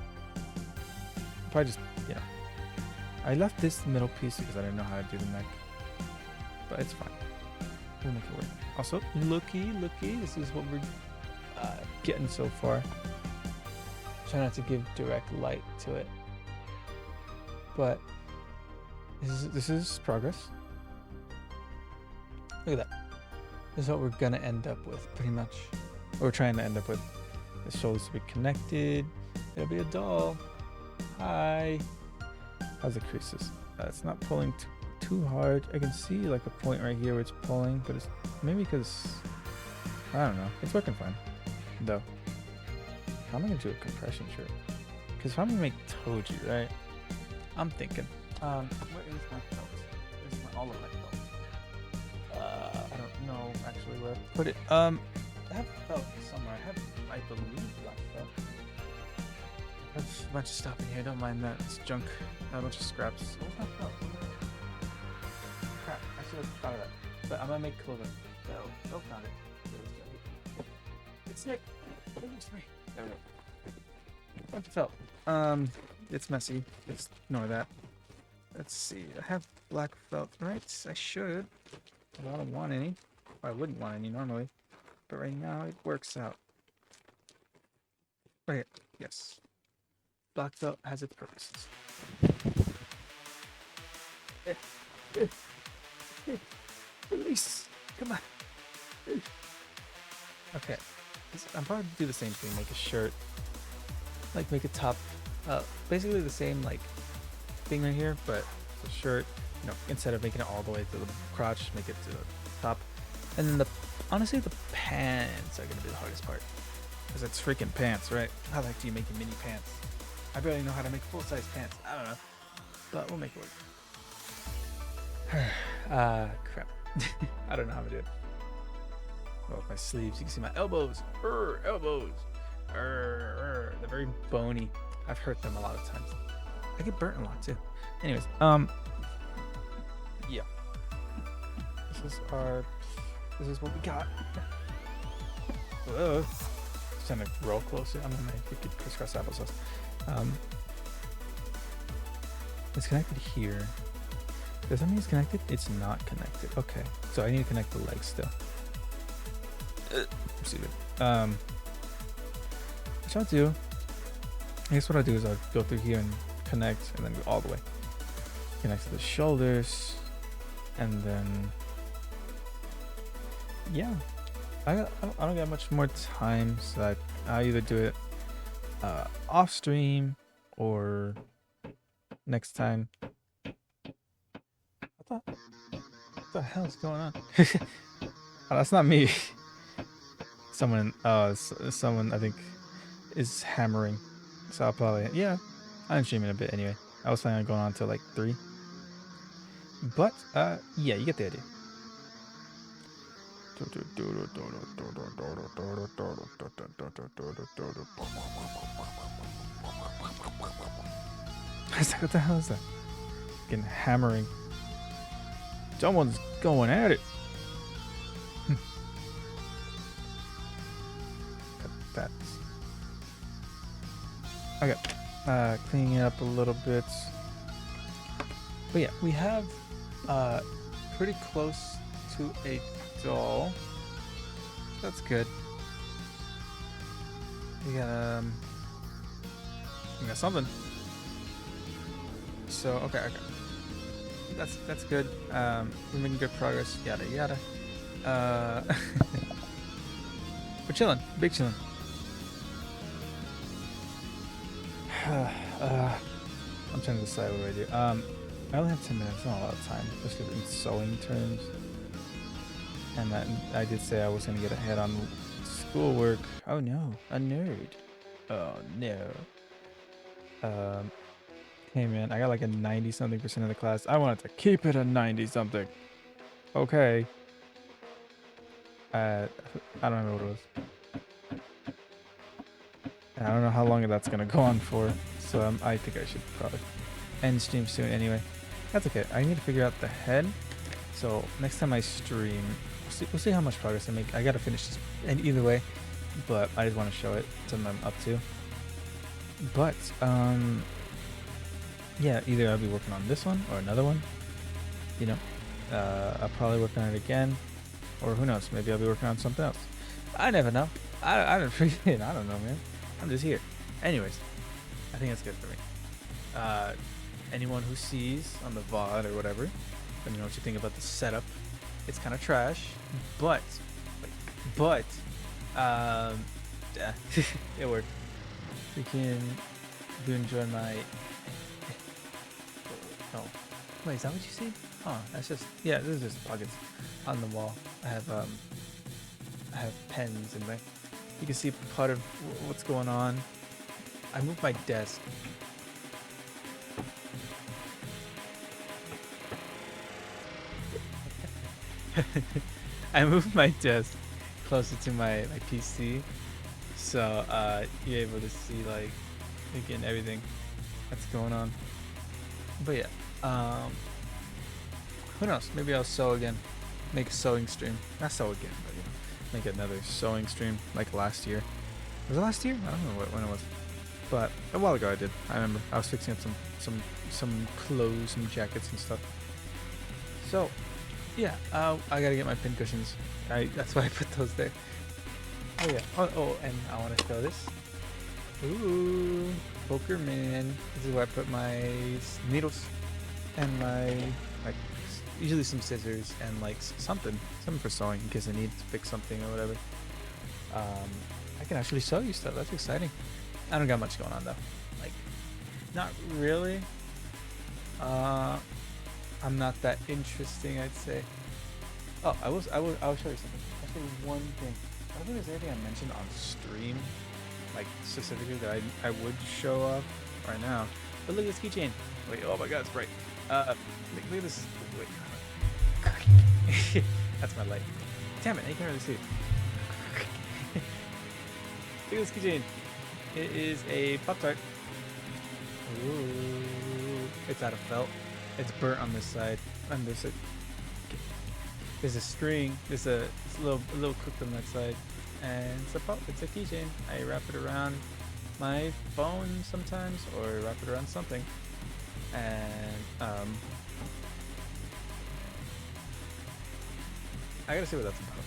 Probably just, I left this middle piece because I didn't know how to do the neck. But it's fine. We'll make it work. Also, looky. This is what we're getting so far. Try not to give direct light to it. But this is progress. Look at that. This is what we're gonna end up with, pretty much. What we're trying to end up with. The shoulders to be connected. It'll be a doll. Hi. How's the creases? It's not pulling too hard. I can see like a point right here where it's pulling, but it's maybe because I don't know. It's working fine, though. How am I gonna do a compression shirt? Because if I'm gonna make Toji, right? I'm thinking. Where is my belt? Where's all of my belt? I don't know actually where I put it. I have felt somewhere. I believe black felt. I have a bunch of stuff in here. Don't mind that. It's junk. A bunch of scraps. Where's my felt? Crap. I should have thought of that. But I'm gonna make clothing. Oh, found it. It's Nick. It's me. There we go. Bunch of felt. It's messy. Just ignore that. Let's see. I have black felt, right? I should. Well, I don't want any. I wouldn't want any normally. But right now it works out. Right here. Yes. Black felt has its purposes. Release. Come on. Okay. I'm probably do the same thing. Make a shirt. Like make a top. Basically the same like thing right here, but the shirt. Instead of making it all the way to the crotch, make it to the top. And then honestly the pants are gonna be the hardest part. Because it's freaking pants, right? How the heck do you make mini pants? I barely know how to make full-size pants. I don't know. But we'll make it work. Crap. I don't know how to do it. Well, with my sleeves, you can see my elbows. Elbows. They're very bony. I've hurt them a lot of times. I get burnt a lot too. Anyways, yeah. This is what we got. Whoa. Just trying to roll closer. I'm gonna make wicked crisscross applesauce. It's connected here. Does that mean it's connected? It's not connected. Okay, so I need to connect the legs still. Stupid. Which I'll do. I guess what I'll do is I'll go through here and connect, and then go all the way. Connect to the shoulders, and then yeah. I don't got much more time, so I'll either do it off stream or next time. What the hell is going on? Oh, that's not me. Someone I think is hammering. So I'll probably, yeah, I'm streaming a bit anyway. I was planning on going on till like 3. But yeah, you get the idea. What the hell is that? Fucking hammering. Someone's going at it. Cut that. Okay. Cleaning it up a little bit. But yeah, we have pretty close to a doll. That's good. We got something. So okay. That's good. We're making good progress. Yada yada. We're chilling. Big chilling. I'm trying to decide what I do. I only have 10 minutes, not a lot of time, especially in sewing terms. And I did say I was gonna get ahead on schoolwork. Oh no, a nerd. Oh no. Hey man, I got like a 90-something% of the class. I wanted to keep it a 90-something. Okay. I don't remember what it was. I don't know how long that's gonna go on for. So I think I should probably end stream soon anyway. That's okay. I need to figure out the head. So next time I stream, we'll see how much progress I make. I gotta finish this and either way, but I just want to show it something I'm up to. But yeah, either I'll be working on this one or another one. You know, I'll probably work on it again, or who knows? Maybe I'll be working on something else. I never know. I don't freaking. I don't know, man. I'm just here. Anyways, I think that's good for me. Anyone who sees on the VOD or whatever, let me know what you think about the setup. It's kind of trash, but it worked. Freaking do enjoy my. Oh, wait, is that what you see? Oh, that's just this is just pockets on the wall. I have pens in there. You can see part of what's going on. I moved my desk. I moved my desk closer to my PC, so you're able to see like again everything that's going on. But yeah, who knows? Maybe I'll sew again, make a sewing stream. Not sew again, but you know, make another sewing stream like last year. Was it last year? I don't know when it was, but a while ago I did. I remember I was fixing up some clothes, some jackets and stuff. So yeah, I gotta get my pin cushions. That's why I put those there. Oh yeah. Oh, and I want to show this. Ooh, poker man. This is where I put my needles and my usually some scissors and like something for sewing in case I need to fix something or whatever. I can actually sew you stuff. That's exciting. I don't got much going on though. Like, not really. I'm not that interesting, I'd say. Oh, I'll show you something. I'll show you one thing. I don't think there's anything I mentioned on stream, like specifically that I would show off right now. But look at this keychain. Wait, oh my god, it's bright. Look at this. Wait. That's my light. Damn it, I can't really see it. Look at this keychain. It is a Pop-Tart. Ooh. It's out of felt. It's burnt on this side. And there's a string. It's a little cooked on that side. And it's a keychain. I wrap it around my phone sometimes, or wrap it around something. And I gotta see what that's about.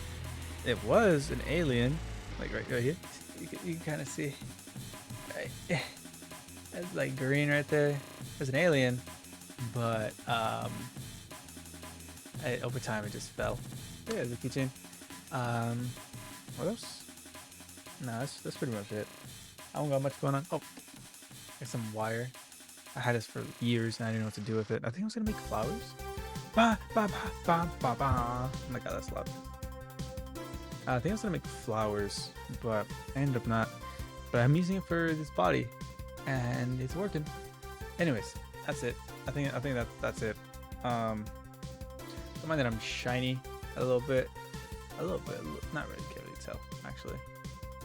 It was an alien, like right here. You can kind of see, right? It's like green right there. There's an alien, but over time it just fell. Yeah, there's a keychain. What else? No, that's pretty much it. I don't got much going on. Oh, there's some wire. I had this for years and I didn't know what to do with it. I think I was gonna make flowers. Ba ba ba ba ba ba. Oh my god, that's loud. I think I was gonna make flowers, but I ended up not. But I'm using it for this body, and it's working. Anyways, that's it. I think that's it. Don't mind that I'm shiny a little bit, not really. Can't really tell actually.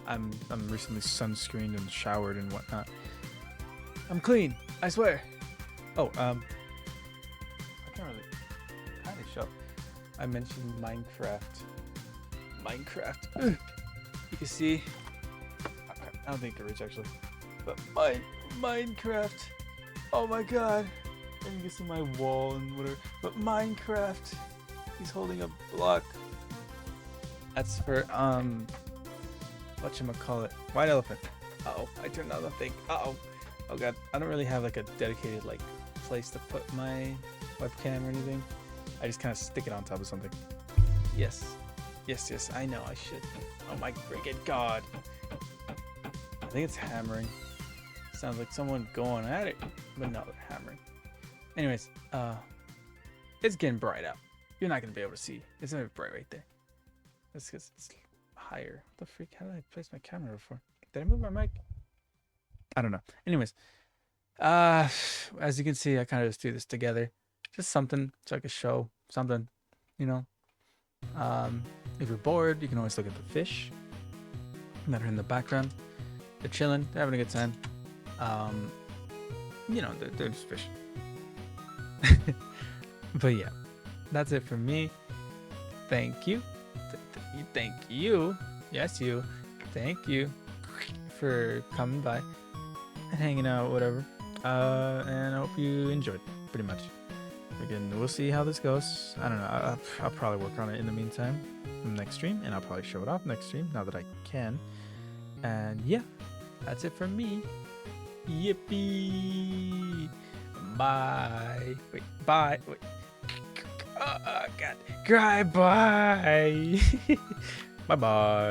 I'm recently sunscreened and showered and whatnot. I'm clean, I swear. Oh, I can't really kind of show. I mentioned Minecraft. You can see. I don't think it can reach actually, but Minecraft. Oh my god! And you can see my wall and whatever. But Minecraft. He's holding a block. That's for whatchamacallit? White elephant. Uh-oh, I turned on the thing. Uh-oh. Oh god, I don't really have like a dedicated like place to put my webcam or anything. I just kind of stick it on top of something. Yes, I know I should. Oh my freaking god. I think it's hammering. Sounds like someone going at it, but no, they're hammering. Anyways, it's getting bright out. You're not gonna be able to see. It's gonna be bright right there. That's because it's higher. What the freak? How did I place my camera before? Did I move my mic? I don't know. Anyways, as you can see, I kind of just do this together. Just something so I can show something, you know. If you're bored, you can always look at the fish that are in the background. They're chilling. They're having a good time. You know, they're just fish. But yeah, that's it for me. Thank you. Thank you. Yes, you. Thank you for coming by and hanging out, whatever. And I hope you enjoyed, pretty much. Again, we'll see how this goes. I don't know. I'll probably work on it in the meantime, next stream, and I'll probably show it off next stream now that I can. And yeah, that's it from me. Yippee! Bye. Wait. Bye. Wait. Oh God. Goodbye. Bye. Bye.